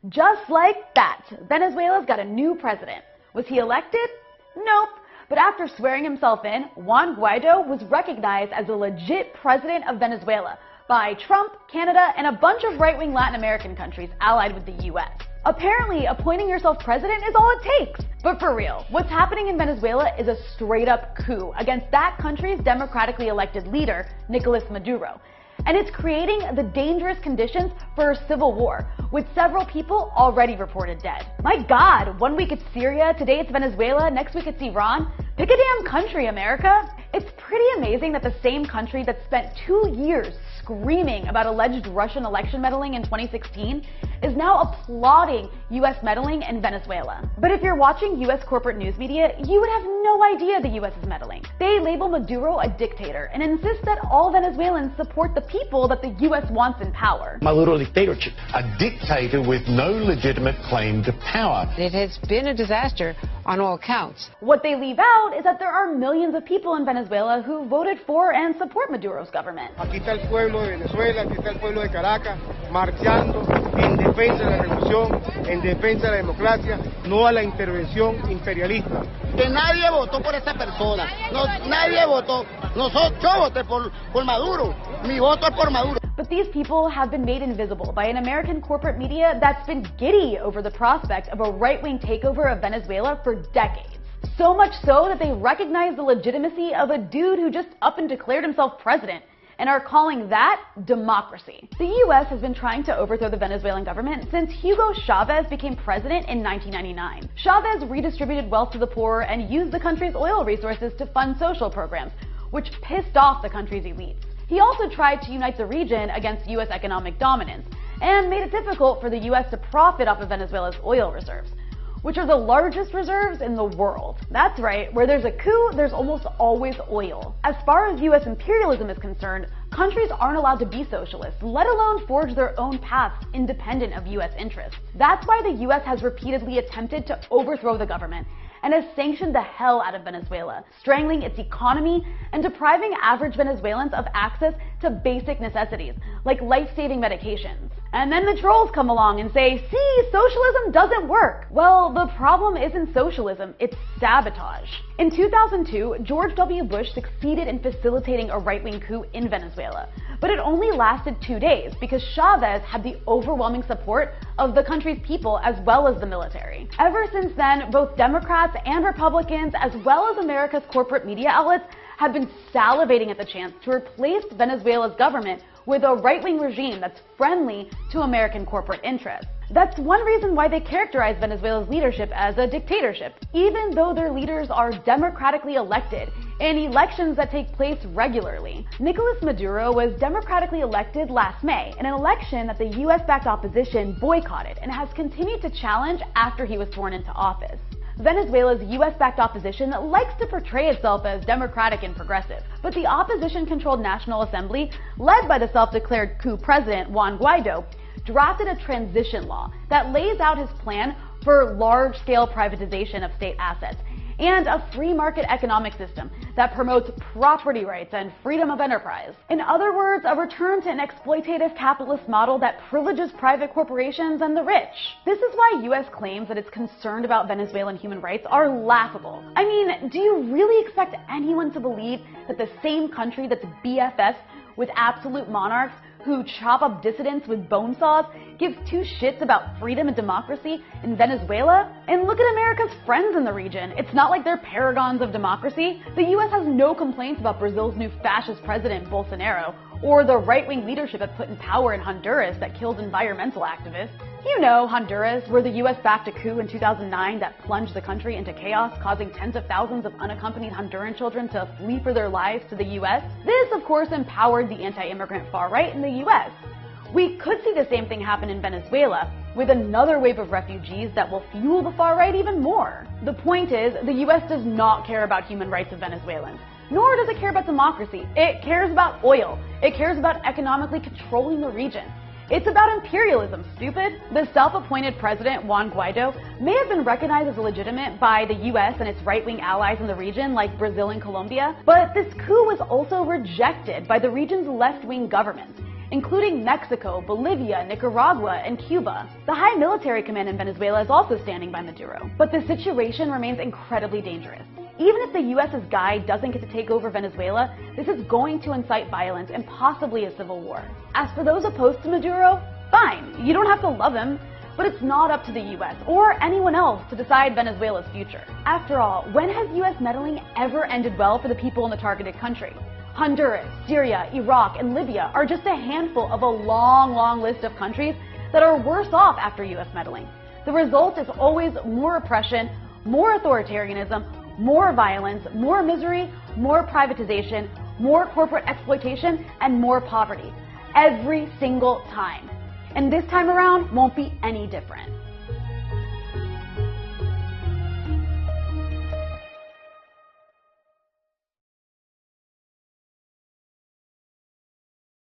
Just like that, Venezuela's got a new president. Was he elected? Nope. But after swearing himself in, Juan Guaido was recognized as a legit president of Venezuela by Trump, Canada, and a bunch of right-wing Latin American countries allied with the US. Apparently, appointing yourself president is all it takes. But for real, what's happening in Venezuela is a straight-up coup against that country's democratically elected leader, Nicolas Maduro. And it's creating the dangerous conditions for a civil war, with several people already reported dead. My God, one week it's Syria, today it's Venezuela, next week it's Iran. Pick a damn country, America. It's pretty amazing that the same country that spent 2 years screaming about alleged Russian election meddling in 2016 is now applauding US meddling in Venezuela. But if you're watching US corporate news media, you would have no idea the US is meddling. They label Maduro a dictator and insist that all Venezuelans support the people that the US wants in power. Maduro dictatorship, a dictator with no legitimate claim to power. It has been a disaster on all counts. What they leave out is that there are millions of people in Venezuela who voted for and support Maduro's government. Aquí está el pueblo de Venezuela, aquí está el pueblo de Caracas, marchando en defensa de la revolución, en defensa de la democracia, no a la intervención imperialista. Que nadie votó por esta persona, no, nadie votó. Yo voté por Maduro, mi voto es por Maduro. But these people have been made invisible by an American corporate media that's been giddy over the prospect of a right-wing takeover of Venezuela for decades. So much so that they recognize the legitimacy of a dude who just up and declared himself president, and are calling that democracy. The US has been trying to overthrow the Venezuelan government since Hugo Chavez became president in 1999. Chavez redistributed wealth to the poor and used the country's oil resources to fund social programs, which pissed off the country's elites. He also tried to unite the region against US economic dominance and made it difficult for the US to profit off of Venezuela's oil reserves, which are the largest reserves in the world. That's right, where there's a coup, there's almost always oil. As far as US imperialism is concerned, countries aren't allowed to be socialist, let alone forge their own paths independent of US interests. That's why the US has repeatedly attempted to overthrow the government and has sanctioned the hell out of Venezuela, strangling its economy and depriving average Venezuelans of access to basic necessities, like life-saving medications. And then the trolls come along and say, see, socialism doesn't work. Well, the problem isn't socialism, it's sabotage. In 2002, George W. Bush succeeded in facilitating a right-wing coup in Venezuela, but it only lasted 2 days because Chavez had the overwhelming support of the country's people as well as the military. Ever since then, both Democrats and Republicans, as well as America's corporate media outlets, have been salivating at the chance to replace Venezuela's government with a right-wing regime that's friendly to American corporate interests. That's one reason why they characterize Venezuela's leadership as a dictatorship, even though their leaders are democratically elected in elections that take place regularly. Nicolas Maduro was democratically elected last May in an election that the US-backed opposition boycotted and has continued to challenge after he was sworn into office. Venezuela's US-backed opposition likes to portray itself as democratic and progressive, but the opposition-controlled National Assembly, led by the self-declared coup president Juan Guaido, drafted a transition law that lays out his plan for large-scale privatization of state assets and a free market economic system that promotes property rights and freedom of enterprise. In other words, a return to an exploitative capitalist model that privileges private corporations and the rich. This is why US claims that it's concerned about Venezuelan human rights are laughable. I mean, do you really expect anyone to believe that the same country that's BFFs with absolute monarchs who chop up dissidents with bone saws gives two shits about freedom and democracy in Venezuela? And look at America's friends in the region. It's not like they're paragons of democracy. The US has no complaints about Brazil's new fascist president, Bolsonaro, or the right-wing leadership it put in power in Honduras that kills environmental activists. You know, Honduras, where the US backed a coup in 2009 that plunged the country into chaos, causing tens of thousands of unaccompanied Honduran children to flee for their lives to the US. This, of course, empowered the anti-immigrant far-right in the US. We could see the same thing happen in Venezuela, with another wave of refugees that will fuel the far-right even more. The point is, the US does not care about human rights of Venezuelans. Nor does it care about democracy. It cares about oil. It cares about economically controlling the region. It's about imperialism, stupid. The self-appointed president, Juan Guaido, may have been recognized as legitimate by the US and its right-wing allies in the region, like Brazil and Colombia, but this coup was also rejected by the region's left-wing governments. including Mexico, Bolivia, Nicaragua, and Cuba. The high military command in Venezuela is also standing by Maduro. But the situation remains incredibly dangerous. Even if the US's guide doesn't get to take over Venezuela, this is going to incite violence and possibly a civil war. As for those opposed to Maduro, fine, you don't have to love him. But it's not up to the US or anyone else to decide Venezuela's future. After all, when has US meddling ever ended well for the people in the targeted country? Honduras, Syria, Iraq, and Libya are just a handful of a long list of countries that are worse off after US meddling. The result is always more oppression, more authoritarianism, more violence, more misery, more privatization, more corporate exploitation, and more poverty. Every single time. And this time around won't be any different.